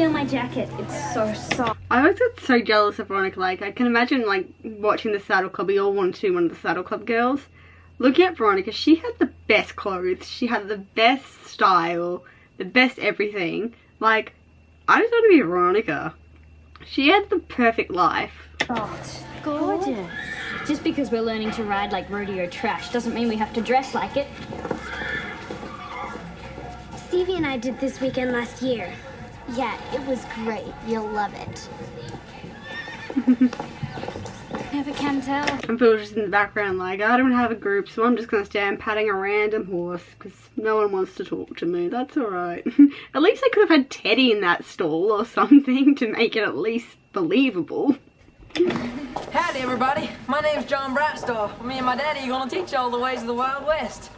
feel my jacket. It's so soft. I always get so jealous of Veronica. Like, I can imagine, like, watching the Saddle Club. We all wanted to be one of the Saddle Club girls. Looking at Veronica, she had the best clothes. She had the best style. The best everything. Like, I just want to be Veronica. She had the perfect life. Oh, it's gorgeous. Just because we're learning to ride like rodeo trash doesn't mean we have to dress like it. Stevie and I did this weekend last year. Yeah, it was great. You'll love it. Never can tell. And Phil's just in the background like, I don't have a group, so I'm just going to stand patting a random horse because no one wants to talk to me. That's alright. At least they could have had Teddy in that stall or something to make it at least believable. Howdy, everybody. My name's John Brightstar. Me and my daddy are gonna teach y'all the ways of the Wild West.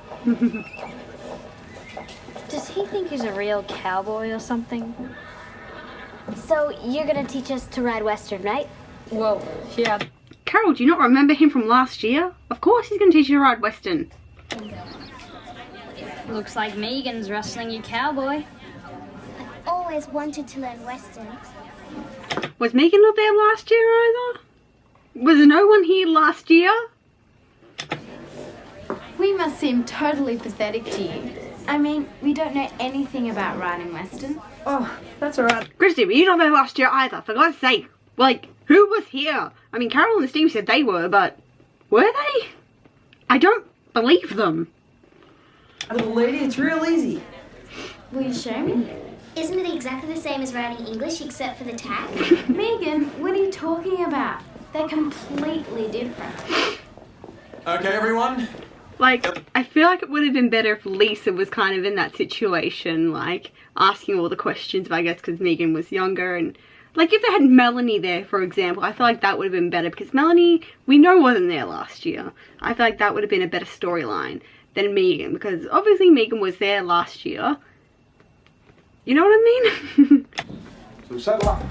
Does he think he's a real cowboy or something? So, you're gonna teach us to ride Western, right? Well, yeah. Carol, do you not remember him from last year? Of course he's going to teach you to ride Western. Looks like Megan's wrestling you cowboy. I've always wanted to learn Western. Was Megan not there last year either? Was no one here last year? We must seem totally pathetic to you. I mean, we don't know anything about riding Western. Oh, that's alright. Christy, were you not there last year either? For God's sake. Like, who was here? I mean, Carol and Steve said they were, but were they? I don't believe them. Little lady, it's real easy. Will you show me? Isn't it exactly the same as riding English except for the tag? Megan, what are you talking about? They're completely different. Okay, everyone. Like, I feel like it would have been better if Lisa was kind of in that situation, like, asking all the questions, but I guess because Megan was younger, and, like, if they had Melanie there, for example, I feel like that would have been better, because Melanie, we know wasn't there last year. I feel like that would have been a better storyline than Megan, because obviously Megan was there last year. You know what I mean? So settle up.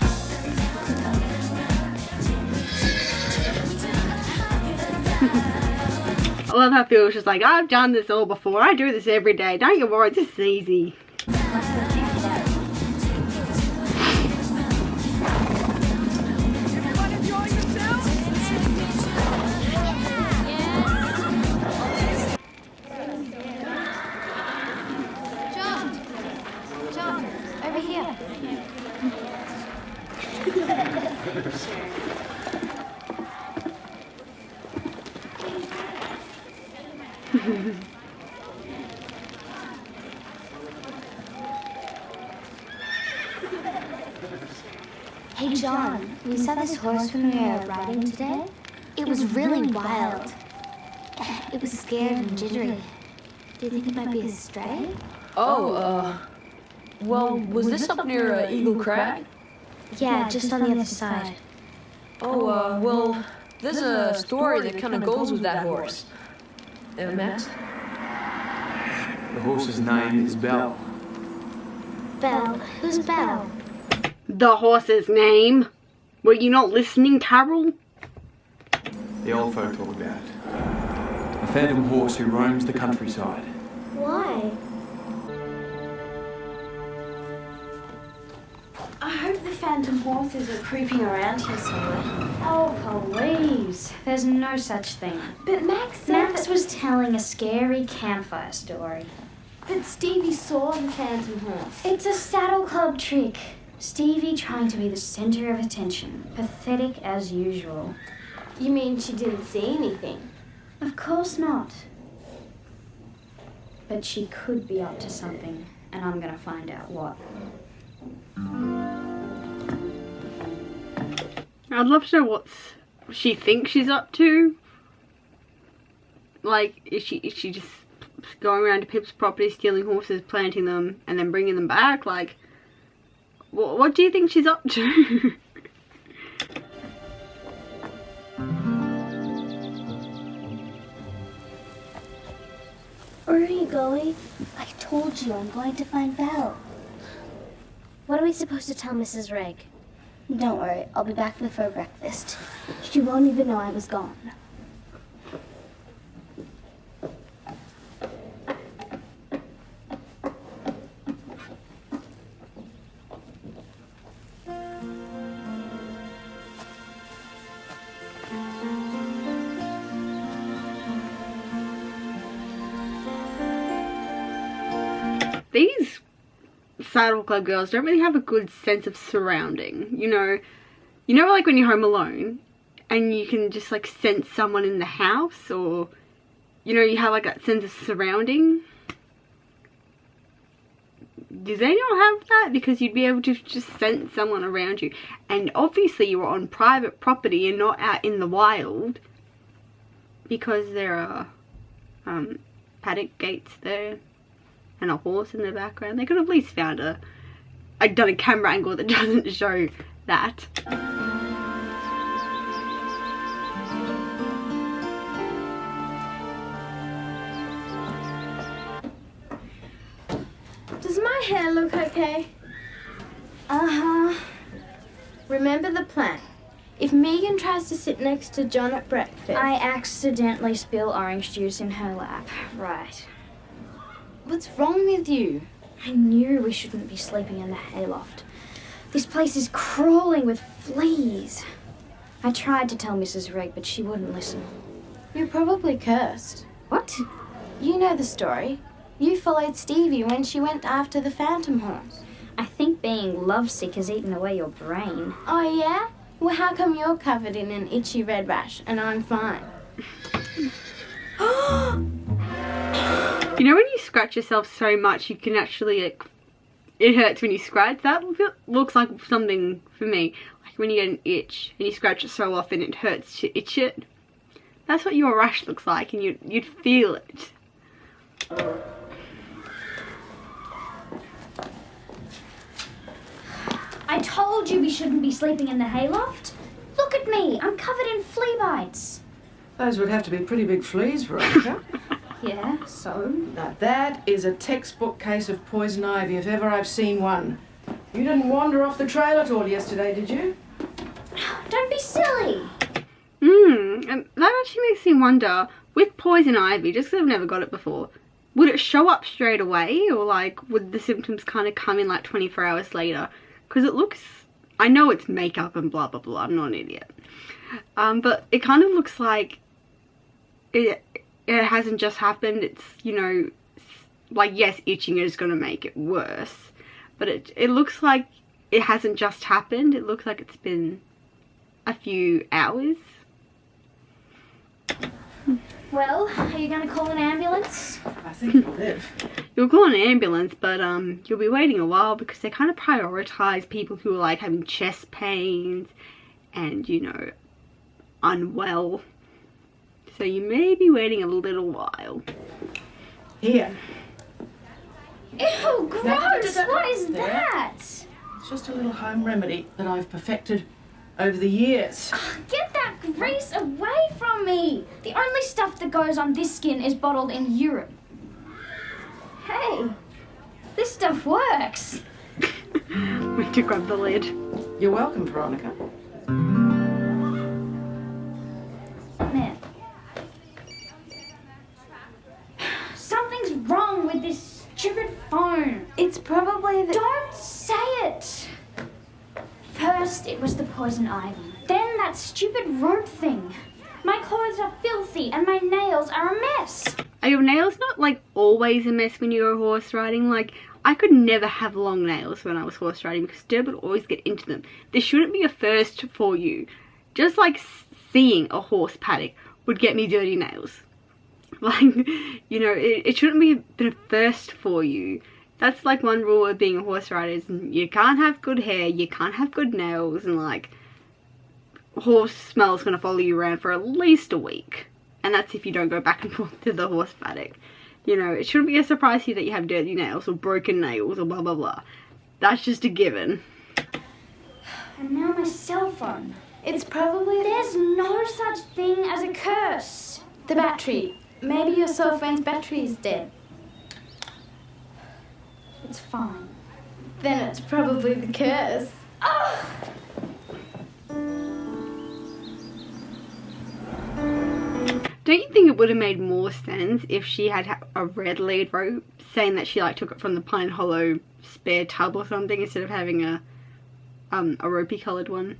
I love how Phil was just like, I've done this all before. I do this every day. Don't you worry, this is easy. John, over here. Hey, John, we saw this horse when we were riding today. It was really wild. It was scared and jittery. Do you think it might be a stray? Oh, well, was this up near Eagle Crag? Yeah, just on the other side. Oh, well, there's a story that kind of goes with that horse. Max? The horse's name is Belle. Belle? Who's Belle? The horse's name? Were you not listening, Carol? The old folk talk about it. A phantom horse who roams the countryside. Why? I hope the phantom horses are creeping around here somewhere. Oh, please. There's no such thing. But Max said Max was telling a scary campfire story. that Stevie saw the phantom horse. It's a Saddle Club trick. Stevie trying to be the center of attention. Pathetic as usual. You mean she didn't see anything? Of course not. But she could be up to something, and I'm gonna find out what. I'd love to know what she thinks she's up to. Like, is she just going around to people's properties, stealing horses, planting them, and then bringing them back? Like, what do you think she's up to? Where are you going? I told you I'm going to find Belle. What are we supposed to tell Mrs. Rigg? Don't worry, I'll be back before breakfast. She won't even know I was gone. these Saddle Club girls don't really have a good sense of surrounding. You know like when you're home alone and you can just like sense someone in the house, or you have like that sense of surrounding. Does anyone have that? Because you'd be able to just sense someone around you, and obviously you were on private property and not out in the wild, because there are paddock gates there and a horse in the background. They could have at least found done a camera angle that doesn't show that. Does my hair look okay? Uh-huh. Remember the plan. If Megan tries to sit next to John at breakfast... I accidentally spill orange juice in her lap. Right. What's wrong with you? I knew we shouldn't be sleeping in the hayloft. This place is crawling with fleas. I tried to tell Mrs. Reg, but she wouldn't listen. You're probably cursed. What? You know the story. You followed Stevie when she went after the phantom horse. I think being lovesick has eaten away your brain. Oh, yeah? Well, how come you're covered in an itchy red rash and I'm fine? You know when you scratch yourself so much you can actually, it hurts when you scratch? That looks like something for me. Like when you get an itch and you scratch it so often it hurts to itch it. That's what your rash looks like, and you'd feel it. I told you we shouldn't be sleeping in the hayloft. Look at me, I'm covered in flea bites. Those would have to be pretty big fleas, Veronica. Yeah, so? Now that is a textbook case of poison ivy if ever I've seen one. You didn't wander off the trail at all yesterday, did you? Don't be silly. That actually makes me wonder, with poison ivy, just because I've never got it before, would it show up straight away, or like would the symptoms kind of come in like 24 hours later? Because it looks, I know it's makeup and blah blah blah, I'm not an idiot, but it kind of looks like it hasn't just happened. It's, like, yes, itching is going to make it worse, but it looks like it hasn't just happened. It looks like it's been a few hours. Well, are you going to call an ambulance? I think you'll live. You'll call an ambulance, but you'll be waiting a while because they kind of prioritize people who are like having chest pains and, unwell. So you may be waiting a little while. Here. Ew, gross! What is that? It's just a little home remedy that I've perfected over the years. Get that grease away from me! The only stuff that goes on this skin is bottled in Europe. Hey, this stuff works. Went to grab the lid. You're welcome, Veronica. Man. Something's wrong with this stupid phone. It's probably the... Don't say it! First it was the poison ivy, then that stupid rope thing. My clothes are filthy and my nails are a mess. Are your nails not like always a mess when you go horse riding? Like, I could never have long nails when I was horse riding because dirt would always get into them. There shouldn't be a first for you. Just like seeing a horse paddock would get me dirty nails. Like, it shouldn't be a first for you. That's like one rule of being a horse rider is you can't have good hair, you can't have good nails, and like horse smell's gonna follow you around for at least a week. And that's if you don't go back and forth to the horse paddock. It shouldn't be a surprise to you that you have dirty nails or broken nails or blah blah blah. That's just a given. And now my cell phone. It's probably... There's no such thing as a curse. the battery. Maybe your cell phone's battery is dead. It's fine. Then it's probably the curse. Oh! Don't you think it would have made more sense if she had a red lead rope saying that she took it from the Pine Hollow spare tub or something instead of having a ropey coloured one?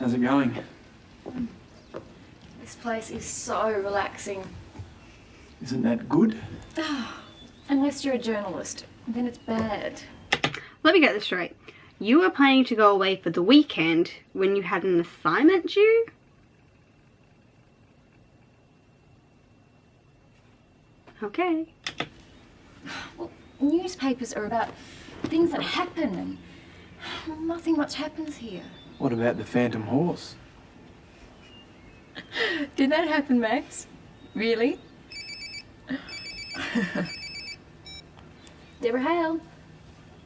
How's it going? This place is so relaxing. Isn't that good? Unless you're a journalist, then it's bad. Let me get this straight. You were planning to go away for the weekend when you had an assignment due? Okay. Well, newspapers are about things that happen, and nothing much happens here. What about the phantom horse? Did that happen, Max? Really? Deborah Hale.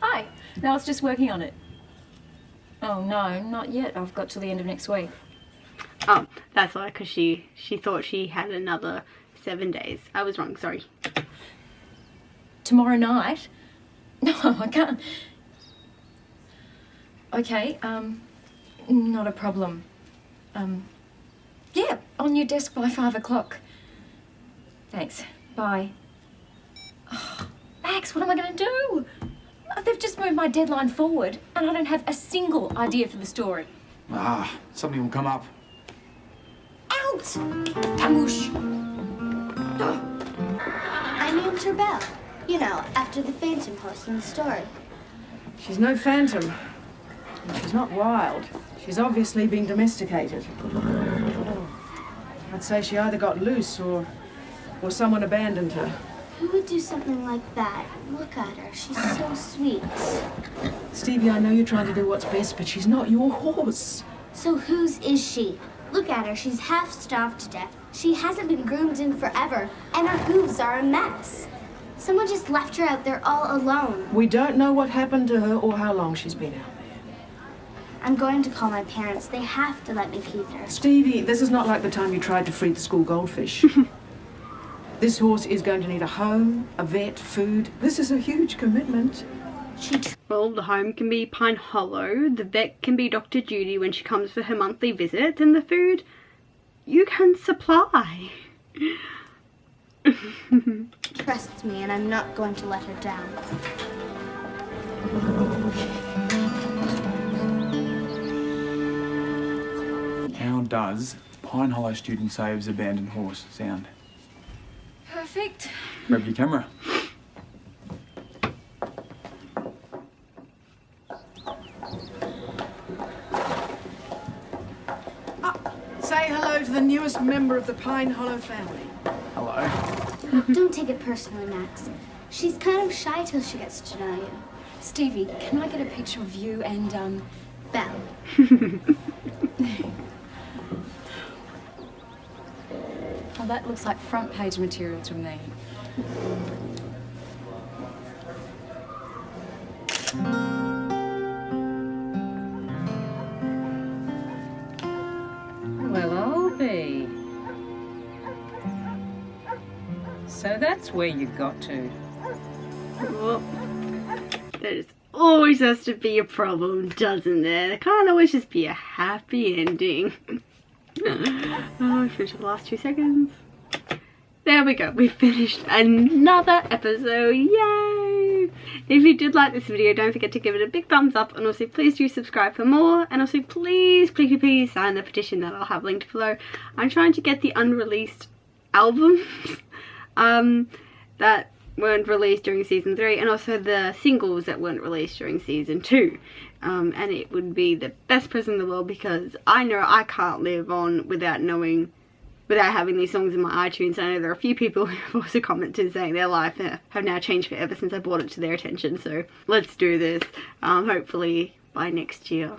Hi. No, I was just working on it. Oh, no, not yet. I've got till the end of next week. Oh, that's why, because she thought she had another 7 days. I was wrong, sorry. Tomorrow night? No, I can't. Okay, not a problem. Yeah, on your desk by 5 o'clock. Thanks. Bye. Oh, Max, what am I going to do? They've just moved my deadline forward, and I don't have a single idea for the story. Ah, something will come up. Out! Tamush! I named her Belle. You know, after the phantom horse in the story. She's no phantom. And she's not wild. She's obviously been domesticated. I'd say she either got loose or someone abandoned her. Who would do something like that? Look at her. She's so sweet. Stevie, I know you're trying to do what's best, but she's not your horse. So whose is she? Look at her. She's half starved to death. She hasn't been groomed in forever, and her hooves are a mess. Someone just left her out there all alone. We don't know what happened to her or how long she's been out there. I'm going to call my parents. They have to let me keep her. Stevie, this is not like the time you tried to free the school goldfish. This horse is going to need a home, a vet, food. This is a huge commitment. Well, the home can be Pine Hollow, the vet can be Dr. Judy when she comes for her monthly visits, and the food you can supply. Trusts me, and I'm not going to let her down. How does Pine Hollow student saves abandoned horse sound? Perfect. Grab your camera. Say hello to the newest member of the Pine Hollow family. Hello. Don't take it personally, Max. She's kind of shy till she gets to know you. Stevie, can I get a picture of you and, Belle. Oh, that looks like front page material to me. Well, I'll be. So that's where you got to. Well, there just always has to be a problem, doesn't there? There can't always just be a happy ending. Oh, I finished the last 2 seconds. There we go. We finished another episode. Yay! If you did like this video, don't forget to give it a big thumbs up, and also please do subscribe for more, and also please sign the petition that I'll have linked below. I'm trying to get the unreleased albums that weren't released during season 3, and also the singles that weren't released during season 2. And it would be the best present in the world, because I know I can't live on without having these songs in my iTunes. I know there are a few people who have also commented saying their life have now changed forever since I brought it to their attention. So let's do this. Hopefully by next year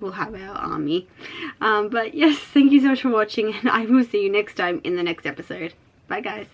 we'll have our army. But yes, thank you so much for watching, and I will see you next time in the next episode. Bye guys.